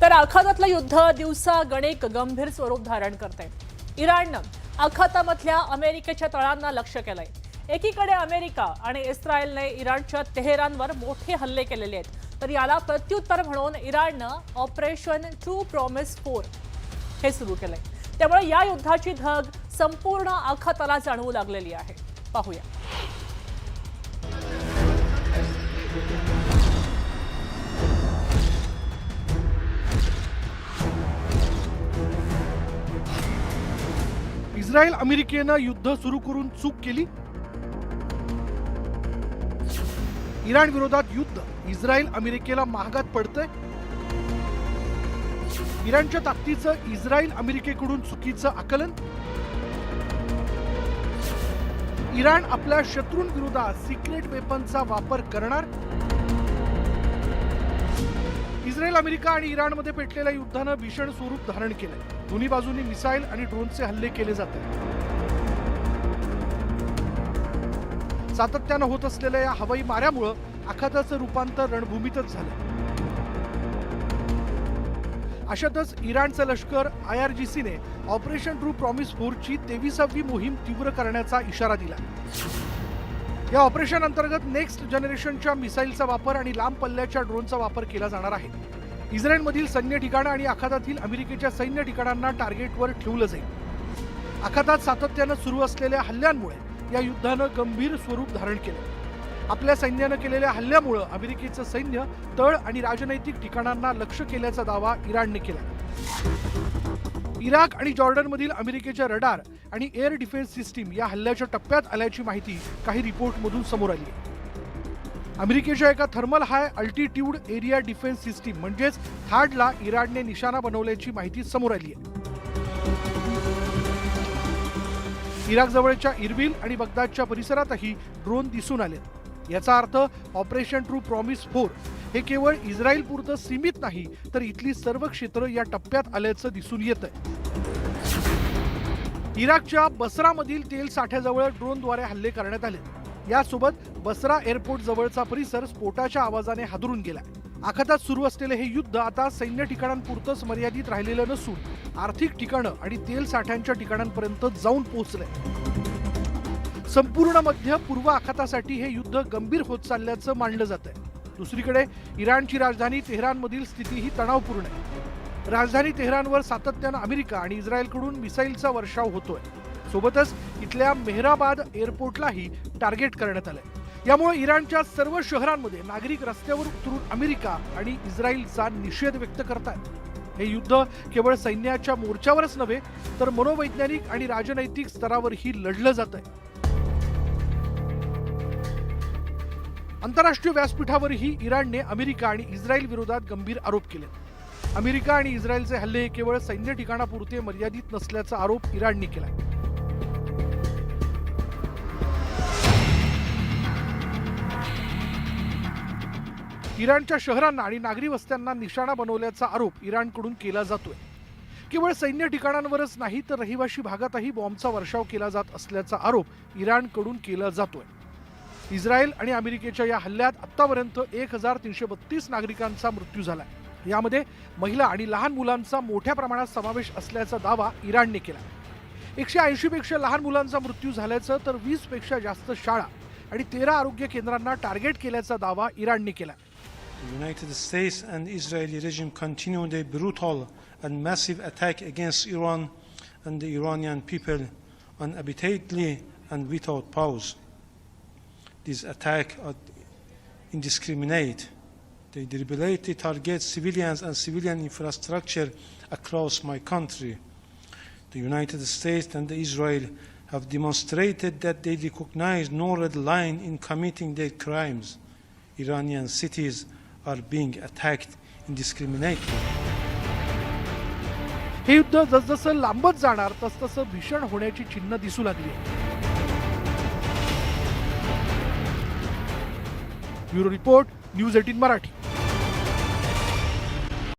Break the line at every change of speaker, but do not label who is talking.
तर आखातातलं युद्ध दिवसा गणिक गंभीर स्वरूप धारण करते। इराणनं आखातामधल्या अमेरिकेच्या तळांना लक्ष्य केलंय। एकीकडे अमेरिका आणि इस्रायलने इराणच्या तेहरानवर मोठे हल्ले केलेले आहेत, तर याला प्रत्युत्तर म्हणून इराणनं ऑपरेशन ट्रू प्रॉमिस 4 हे सुरू केलंय। त्यामुळे या युद्धाची धग संपूर्ण आखाताला जाणवू लागलेली आहे। पाहूया।
इस्रायल अमेरिकेनं युद्ध सुरू करून चूक केली। इराण विरोधात युद्ध इस्रायल अमेरिकेला महागात पडतंय। इराणच्या ताकदीचं इस्रायल अमेरिकेकडून चुकीचं आकलन। इराण आपल्या शत्रूंविरोधात सिक्रेट वेपनचा वापर करणार। इस्रायल अमेरिका आणि इराणमध्ये पेटलेल्या युद्धानं भीषण स्वरूप धारण केलंय। दोन्ही बाजूंनी मिसाईल आणि ड्रोनचे हल्ले केले जात आहेत। सातत्यानं होत असलेल्या या हवाई माऱ्यामुळे आखाताचं रूपांतर रणभूमीतच झालं। अशातच इराणचं लष्कर IRGCने ऑपरेशन ट्रू प्रॉमिस 4 ची 23वी मोहीम तीव्र करण्याचा इशारा दिला। या ऑपरेशन अंतर्गत नेक्स्ट जनरेशनच्या मिसाईलचा वापर आणि लांब पल्ल्याच्या ड्रोनचा वापर केला जाणार आहे। इस्रायलमधील सैन्य ठिकाणं आणि आखातातील अमेरिकेच्या सैन्य ठिकाणांना टार्गेटवर ठेवलं जाईल। आखातात सातत्यानं सुरू असलेल्या हल्ल्यांमुळे या युद्धानं गंभीर स्वरूप धारण केलं। आपल्या सैन्यानं केलेल्या हल्ल्यामुळे अमेरिकेचं सैन्य तळ आणि राजनैतिक ठिकाणांना लक्ष्य केल्याचा दावा इराणने केला। इराक आणि जॉर्डनमधील अमेरिकेच्या रडार आणि एअर डिफेन्स सिस्टीम या हल्ल्याच्या टप्प्यात आल्याची माहिती काही रिपोर्टमधून समोर आली आहे। अमेरिकेच्या एका थर्मल हाय अल्टिट्यूड एरिया डिफेन्स सिस्टीम म्हणजेच थाडला इराणने निशाणा बनवल्याची माहिती समोर आली आहे। इराक जवळच्या इरबिल आणि बगदादच्या परिसरातही ड्रोन दिसून आलेत। याचा अर्थ ऑपरेशन ट्रू प्रॉमिस 4 हे केवळ इस्रायल पुरतं सीमित नाही, तर इथली सर्व क्षेत्र या टप्प्यात आल्याचं दिसून येतंय। इराकच्या बसरामधील तेल साठ्याजवळ ड्रोनद्वारे हल्ले करण्यात आले। यासोबत बसरा एअरपोर्ट जवळचा परिसर स्फोटाच्या आवाजाने हादरून गेला। आखातात सुरू असलेले हे युद्ध आता सैन्य ठिकाणांपुरतंच मर्यादित राहिलेलं नसून आर्थिक ठिकाणं आणि तेल साठ्यांच्या ठिकाणांपर्यंत जाऊन पोहोचलंय। संपूर्ण मध्य पूर्व आखातासाठी हे युद्ध गंभीर होत चालल्याचं मानलं जात आहे। दुसरीकडे इराणची राजधानी तेहरानमधील स्थितीही तणावपूर्ण आहे। राजधानी तेहरानवर सातत्यानं अमेरिका आणि इस्रायलकडून मिसाईलचा वर्षाव होतोय। सोबतच इथल्या मेहराबाद एअरपोर्टलाही टार्गेट करण्यात आलंय। यामुळे इराणच्या सर्व शहरांमध्ये नागरिक रस्त्यावर उतरून अमेरिका आणि इस्रायलचा निषेध व्यक्त करतात। हे युद्ध केवळ सैन्याच्या मोर्चावरच नव्हे, तर मनोवैज्ञानिक आणि राजनैतिक स्तरावरही लढलं जात आहे। आंतरराष्ट्रीय व्यासपीठावरही इराणने अमेरिका आणि इस्रायल विरोधात गंभीर आरोप केले। अमेरिका आणि इस्रायलचे हल्ले केवळ सैन्य ठिकाणापुरते मर्यादित नसल्याचा आरोप इराणने केला। इराणच्या शहरांना आणि नागरी वस्त्यांना निशाणा बनवल्याचा आरोप इराणकडून केला जातोय। केवळ सैन्य ठिकाणांवरच नाही, तर रहिवाशी भागातही बॉम्बचा वर्षाव केला जात असल्याचा आरोप इराणकडून केला जातोय। इस्रायल आणि अमेरिकेच्या या हल्ल्यात आतापर्यंत 1332 नागरिकांचा मृत्यू झालाय। यामध्ये महिला आणि लहान मुलांचा मोठ्या प्रमाणात समावेश असल्याचा दावा इराणने केला। 180 पेक्षा लहान मुलांचा मृत्यू झाल्याचं, तर 20 पेक्षा जास्त शाळा आणि 13 आरोग्य केंद्रांना टार्गेट केल्याचा दावा इराणने केला।
The United States and Israeli regime continue their brutal and massive attack against Iran and the Iranian people unabatedly and without pause. These attacks are indiscriminate. They deliberately target civilians and civilian infrastructure across my country. The United States and Israel have demonstrated that they recognize no red line in committing their crimes. Iranian cities are being attacked indiscriminately.
हे युद्ध जसजसं लांबत जाणार तसतसं भीषण होण्याची चिन्ह दिसू लागली। Bureau report, news 18 Marathi.